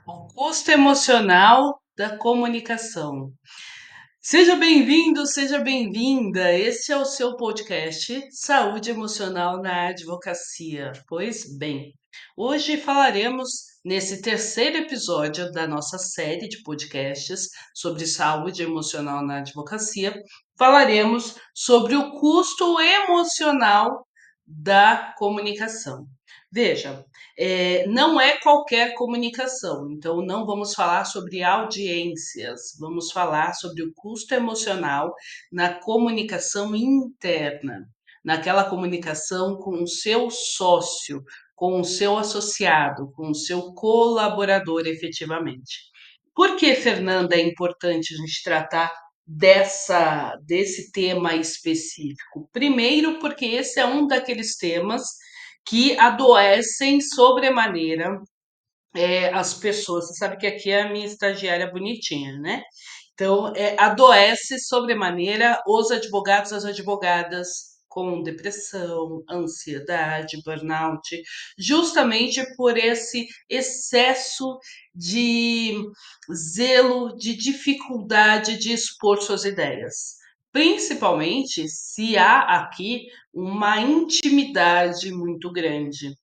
O custo emocional da comunicação. Seja bem-vindo, seja bem-vinda. Este é o seu podcast Saúde Emocional na Advocacia. Pois bem, hoje falaremos nesse terceiro episódio da nossa série de podcasts sobre saúde emocional na advocacia. Falaremos sobre o custo emocional da comunicação. Veja, não é qualquer comunicação, então não vamos falar sobre audiências, vamos falar sobre o custo emocional na comunicação interna, naquela comunicação com o seu sócio, com o seu associado, com o seu colaborador efetivamente. Por que, Fernanda, é importante a gente tratar desse tema específico? Primeiro, porque esse é um daqueles temas que adoecem sobremaneira as pessoas. Você sabe que aqui é a minha estagiária bonitinha, né? Então, adoece sobremaneira os advogados, as advogadas com depressão, ansiedade, burnout, justamente por esse excesso de zelo, de dificuldade de expor suas ideias. Principalmente se há aqui uma intimidade muito grande.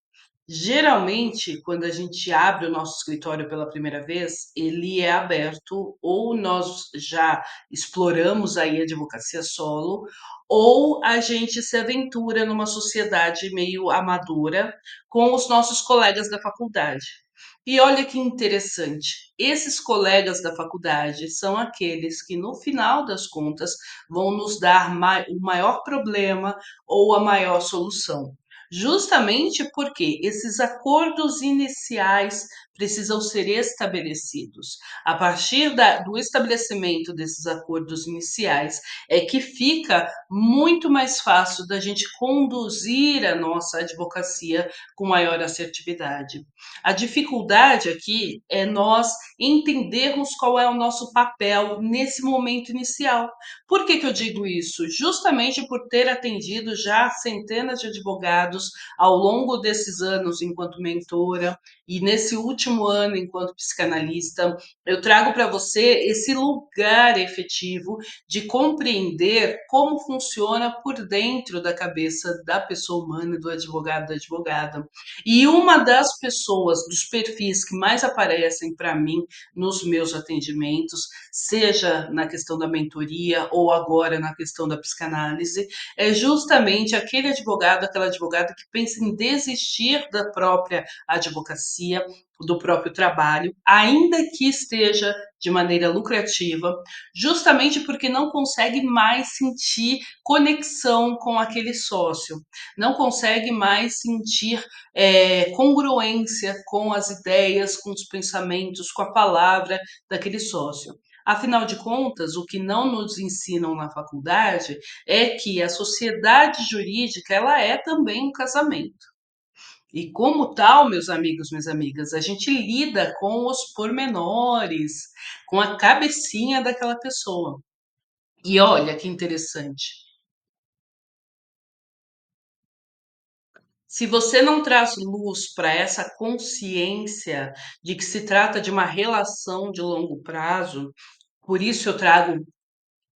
Geralmente, quando a gente abre o nosso escritório pela primeira vez, ele é aberto ou nós já exploramos aí a advocacia solo, ou a gente se aventura numa sociedade meio amadora com os nossos colegas da faculdade. E olha que interessante, esses colegas da faculdade são aqueles que, no final das contas, vão nos dar o maior problema ou a maior solução. Justamente porque esses acordos iniciais precisam ser estabelecidos. A partir do estabelecimento desses acordos iniciais é que fica muito mais fácil da gente conduzir a nossa advocacia com maior assertividade. A dificuldade aqui é nós entendermos qual é o nosso papel nesse momento inicial. Por que eu digo isso? Justamente por ter atendido já centenas de advogados ao longo desses anos enquanto mentora e nesse último ano enquanto psicanalista, eu trago para você esse lugar efetivo de compreender como funciona por dentro da cabeça da pessoa humana, do advogado, da advogada. E uma das pessoas, dos perfis que mais aparecem para mim nos meus atendimentos, seja na questão da mentoria ou agora na questão da psicanálise, é justamente aquele advogado, aquela advogada que pensa em desistir da própria advocacia, do próprio trabalho, ainda que esteja de maneira lucrativa, justamente porque não consegue mais sentir conexão com aquele sócio, não consegue mais sentir congruência com as ideias, com os pensamentos, com a palavra daquele sócio. Afinal de contas, o que não nos ensinam na faculdade é que a sociedade jurídica ela é também um casamento. E como tal, meus amigos, minhas amigas, a gente lida com os pormenores, com a cabecinha daquela pessoa. E olha que interessante. Se você não traz luz para essa consciência de que se trata de uma relação de longo prazo, por isso eu trago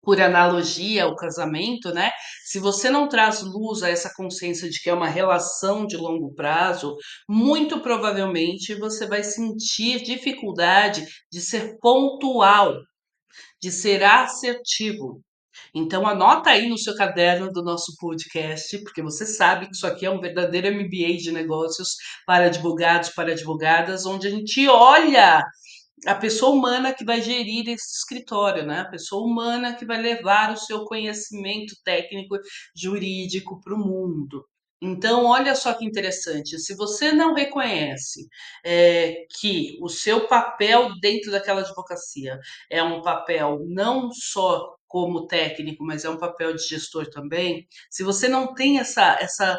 por analogia ao casamento, né? Se você não traz luz a essa consciência de que é uma relação de longo prazo, muito provavelmente você vai sentir dificuldade de ser pontual, de ser assertivo. Então anota aí no seu caderno do nosso podcast, porque você sabe que isso aqui é um verdadeiro MBA de negócios para advogados, para advogadas, onde a gente olha a pessoa humana que vai gerir esse escritório, né? A pessoa humana que vai levar o seu conhecimento técnico jurídico para o mundo. Então, olha só que interessante, se você não reconhece que o seu papel dentro daquela advocacia é um papel não só como técnico, mas é um papel de gestor também, se você não tem essa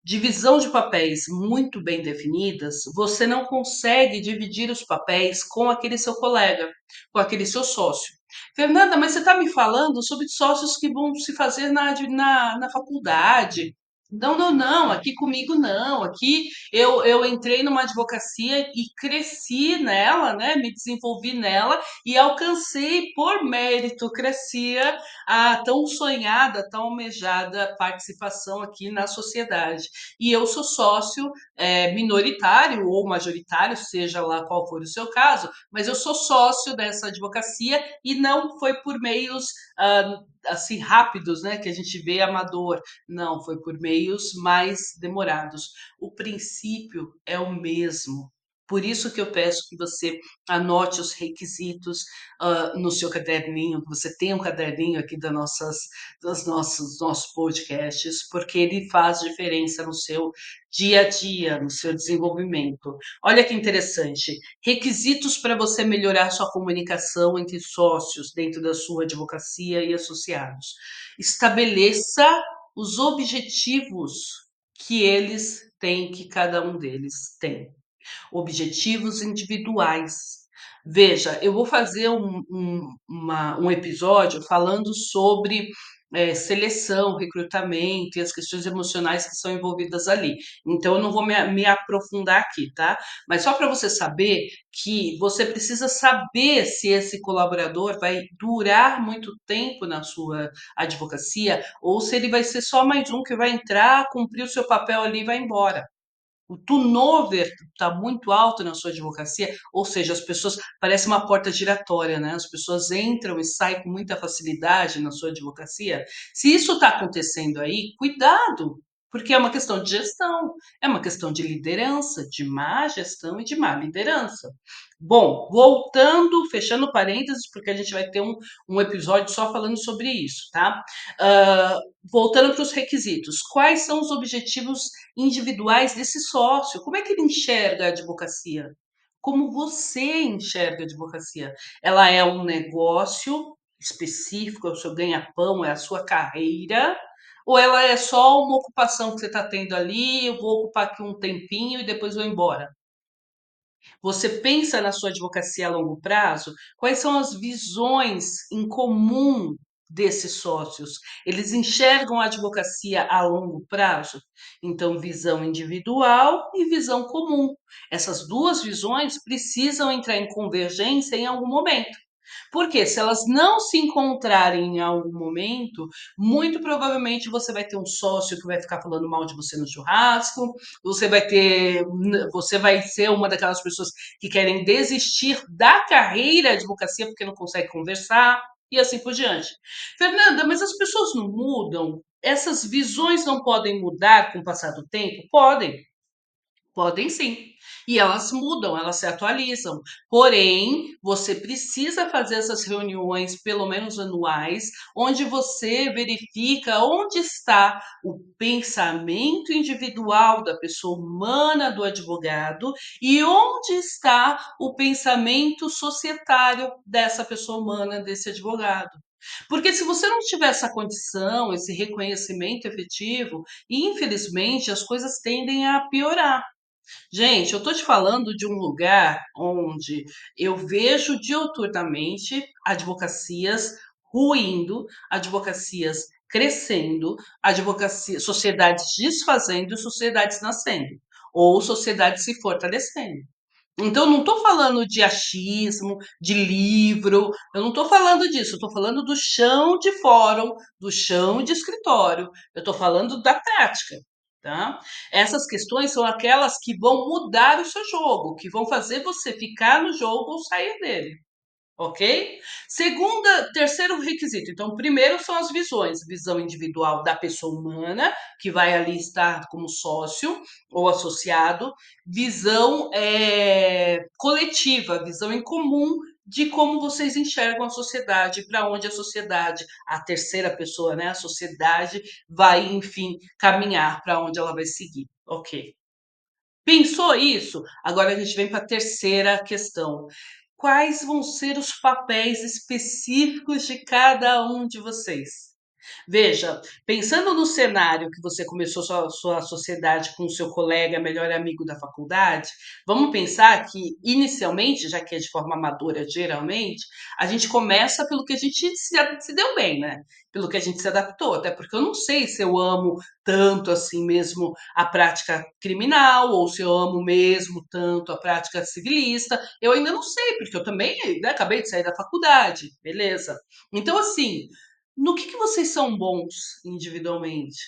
divisão de papéis muito bem definidas, você não consegue dividir os papéis com aquele seu colega, com aquele seu sócio. Fernanda, mas você está me falando sobre sócios que vão se fazer na faculdade. Não, não, não, aqui comigo não. Aqui eu entrei numa advocacia e cresci nela, né? Me desenvolvi nela e alcancei, por meritocracia, a tão sonhada, tão almejada participação aqui na sociedade. E eu sou sócio minoritário ou majoritário, seja lá qual for o seu caso, mas eu sou sócio dessa advocacia e não foi por meios assim rápidos, né? Que a gente vê amador. Não, foi por meios mais demorados. O princípio é o mesmo. Por isso que eu peço que você anote os requisitos no seu caderninho, que você tenha um caderninho aqui dos nossos podcasts, porque ele faz diferença no seu dia a dia, no seu desenvolvimento. Olha que interessante. Requisitos para você melhorar sua comunicação entre sócios dentro da sua advocacia e associados. Estabeleça os objetivos que eles têm, que cada um deles tem. Objetivos individuais. Veja, eu vou fazer um episódio falando sobre seleção, recrutamento e as questões emocionais que são envolvidas ali. Então, eu não vou me aprofundar aqui, tá? Mas só para você saber que você precisa saber se esse colaborador vai durar muito tempo na sua advocacia ou se ele vai ser só mais um que vai entrar, cumprir o seu papel ali e vai embora. O turnover está muito alto na sua advocacia, ou seja, as pessoas parece uma porta giratória, né? As pessoas entram e saem com muita facilidade na sua advocacia. Se isso está acontecendo aí, cuidado, porque é uma questão de gestão, é uma questão de liderança, de má gestão e de má liderança. Bom, voltando, fechando parênteses, porque a gente vai ter um episódio só falando sobre isso, tá? Ah, voltando para os requisitos, quais são os objetivos individuais desse sócio? Como é que ele enxerga a advocacia? Como você enxerga a advocacia? Ela é um negócio específico, é o seu ganha-pão, é a sua carreira? Ou ela é só uma ocupação que você está tendo ali? Eu vou ocupar aqui um tempinho e depois vou embora. Você pensa na sua advocacia a longo prazo? Quais são as visões em comum desses sócios? Eles enxergam a advocacia a longo prazo? Então, visão individual e visão comum. Essas duas visões precisam entrar em convergência em algum momento. Porque se elas não se encontrarem em algum momento, muito provavelmente você vai ter um sócio que vai ficar falando mal de você no churrasco, você vai ser uma daquelas pessoas que querem desistir da carreira de advocacia porque não consegue conversar e assim por diante. Fernanda, mas as pessoas não mudam? Essas visões não podem mudar com o passar do tempo? Podem. Podem sim. E elas mudam, elas se atualizam. Porém, você precisa fazer essas reuniões, pelo menos anuais, onde você verifica onde está o pensamento individual da pessoa humana do advogado e onde está o pensamento societário dessa pessoa humana, desse advogado. Porque se você não tiver essa condição, esse reconhecimento efetivo, infelizmente as coisas tendem a piorar. Gente, eu estou te falando de um lugar onde eu vejo diuturnamente advocacias ruindo, advocacias crescendo, sociedades desfazendo e sociedades nascendo, ou sociedades se fortalecendo. Então, eu não estou falando de achismo, de livro, eu não estou falando disso, eu estou falando do chão de fórum, do chão de escritório, eu estou falando da prática, tá? Essas questões são aquelas que vão mudar o seu jogo, que vão fazer você ficar no jogo ou sair dele. Ok? Terceiro requisito. Então, primeiro são as visões, visão individual da pessoa humana, que vai ali estar como sócio ou associado, visão coletiva, visão em comum de como vocês enxergam a sociedade, para onde a sociedade, a terceira pessoa, né, a sociedade vai, enfim, caminhar, para onde ela vai seguir. Ok. Pensou isso? Agora a gente vem para a terceira questão. Quais vão ser os papéis específicos de cada um de vocês? Veja, pensando no cenário que você começou sua sociedade com o seu colega, melhor amigo da faculdade, vamos pensar que, inicialmente, já que é de forma amadora, geralmente, a gente começa pelo que a gente se deu bem, né? Pelo que a gente se adaptou, até porque eu não sei se eu amo tanto assim mesmo a prática criminal, ou se eu amo mesmo tanto a prática civilista. Eu ainda não sei, porque eu também, né, acabei de sair da faculdade, beleza? Então, assim, no que vocês são bons individualmente?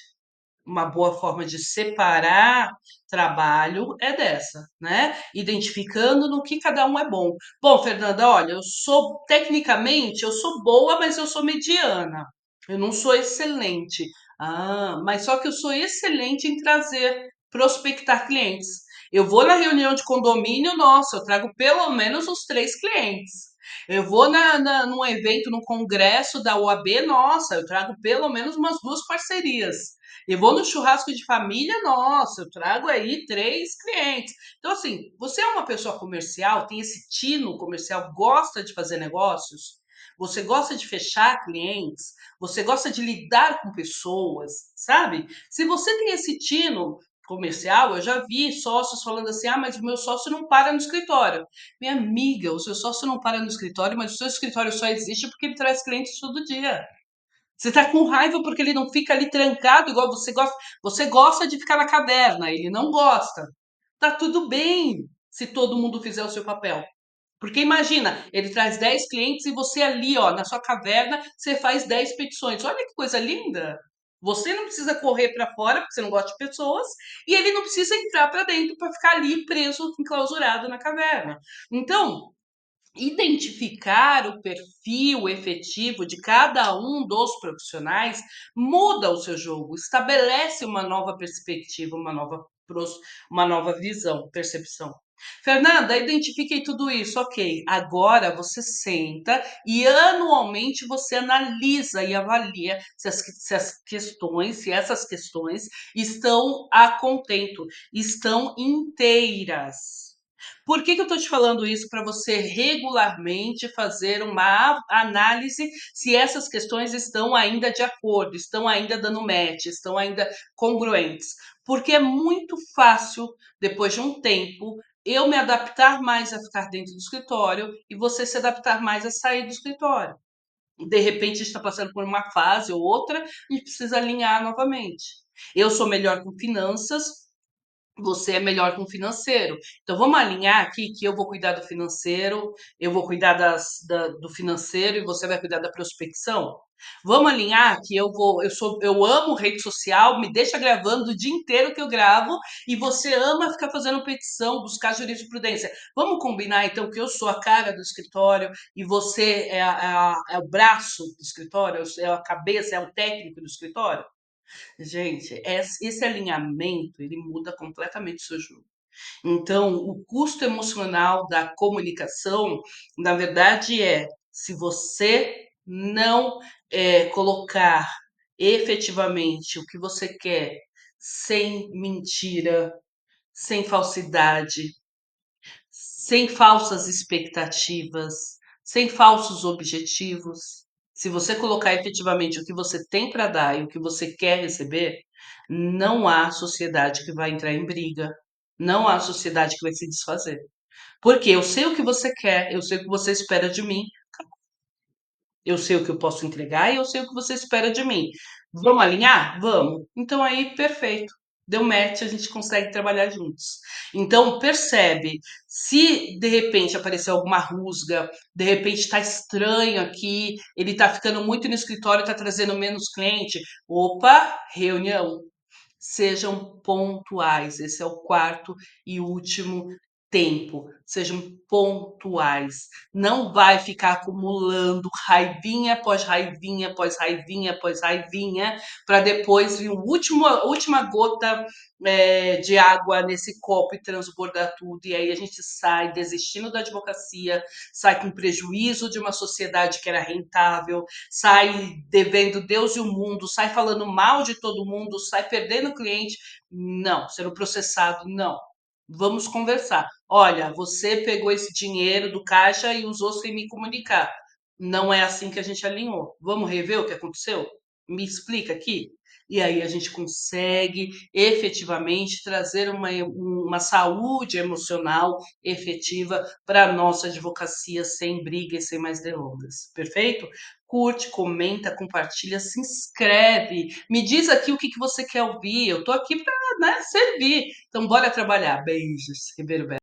Uma boa forma de separar trabalho é dessa, né? Identificando no que cada um é bom. Bom, Fernanda, olha, eu sou tecnicamente eu sou boa, mas eu sou mediana. Eu não sou excelente. Ah, mas só que eu sou excelente em trazer, prospectar clientes. Eu vou na reunião de condomínio, nossa, eu trago pelo menos os 3 clientes. Eu vou num evento, num congresso da OAB, nossa, eu trago pelo menos umas 2 parcerias. Eu vou no churrasco de família, nossa, eu trago aí 3 clientes. Então, assim, você é uma pessoa comercial, tem esse tino comercial, gosta de fazer negócios, você gosta de fechar clientes, você gosta de lidar com pessoas, sabe? Se você tem esse tino comercial, eu já vi sócios falando assim: ah, mas o meu sócio não para no escritório. Minha amiga, o seu sócio não para no escritório, mas o seu escritório só existe porque ele traz clientes todo dia. Você tá com raiva porque ele não fica ali trancado igual você gosta. Você gosta de ficar na caverna, ele não gosta. Tá tudo bem se todo mundo fizer o seu papel. Porque imagina, ele traz 10 clientes e você ali, ó, na sua caverna, você faz 10 petições. Olha que coisa linda! Você não precisa correr para fora, porque você não gosta de pessoas, e ele não precisa entrar para dentro para ficar ali preso, enclausurado na caverna. Então, identificar o perfil efetivo de cada um dos profissionais muda o seu jogo, estabelece uma nova perspectiva, uma nova visão, percepção. Fernanda, identifiquei tudo isso, ok. Agora você senta e anualmente você analisa e avalia se essas questões estão a contento, estão inteiras. Por que eu estou te falando isso? Para você regularmente fazer uma análise se essas questões estão ainda de acordo, estão ainda dando match, estão ainda congruentes. Porque é muito fácil, depois de um tempo, eu me adaptar mais a ficar dentro do escritório e você se adaptar mais a sair do escritório. De repente, está passando por uma fase ou outra, a gente precisa alinhar novamente. Eu sou melhor com finanças, você é melhor com o financeiro. Então vamos alinhar aqui que eu vou cuidar do financeiro, eu vou cuidar do financeiro e você vai cuidar da prospecção. Vamos alinhar que eu amo rede social, me deixa gravando o dia inteiro que eu gravo e você ama ficar fazendo petição, buscar jurisprudência. Vamos combinar então que eu sou a cara do escritório e você é o braço do escritório, é a cabeça, é o técnico do escritório? Gente, esse alinhamento, ele muda completamente o seu jogo. Então, o custo emocional da comunicação, na verdade, se você não colocar efetivamente o que você quer, sem mentira, sem falsidade, sem falsas expectativas, sem falsos objetivos. Se você colocar efetivamente o que você tem para dar e o que você quer receber, não há sociedade que vai entrar em briga, não há sociedade que vai se desfazer. Porque eu sei o que você quer, eu sei o que você espera de mim, eu sei o que eu posso entregar e eu sei o que você espera de mim. Vamos alinhar? Vamos. Então aí, perfeito. Deu match, a gente consegue trabalhar juntos. Então, percebe, se de repente aparecer alguma rusga, de repente está estranho aqui, ele está ficando muito no escritório, está trazendo menos cliente. Opa, reunião. Sejam pontuais. Esse é o quarto e último tempo. Sejam pontuais. Não vai ficar acumulando raivinha após raivinha, após raivinha, após raivinha, para depois vir a última gota de água nesse copo e transbordar tudo. E aí a gente sai desistindo da advocacia, sai com prejuízo de uma sociedade que era rentável, sai devendo Deus e o mundo, sai falando mal de todo mundo, sai perdendo cliente. Não, sendo processado, não. Vamos conversar. Olha, você pegou esse dinheiro do caixa e usou sem me comunicar. Não é assim que a gente alinhou. Vamos rever o que aconteceu? Me explica aqui. E aí a gente consegue efetivamente trazer uma saúde emocional efetiva para a nossa advocacia sem briga e sem mais delongas. Perfeito? Curte, comenta, compartilha, se inscreve. Me diz aqui o que, que você quer ouvir. Eu tô aqui para, né, servir. Então bora trabalhar. Beijos, Ribeiro Velho.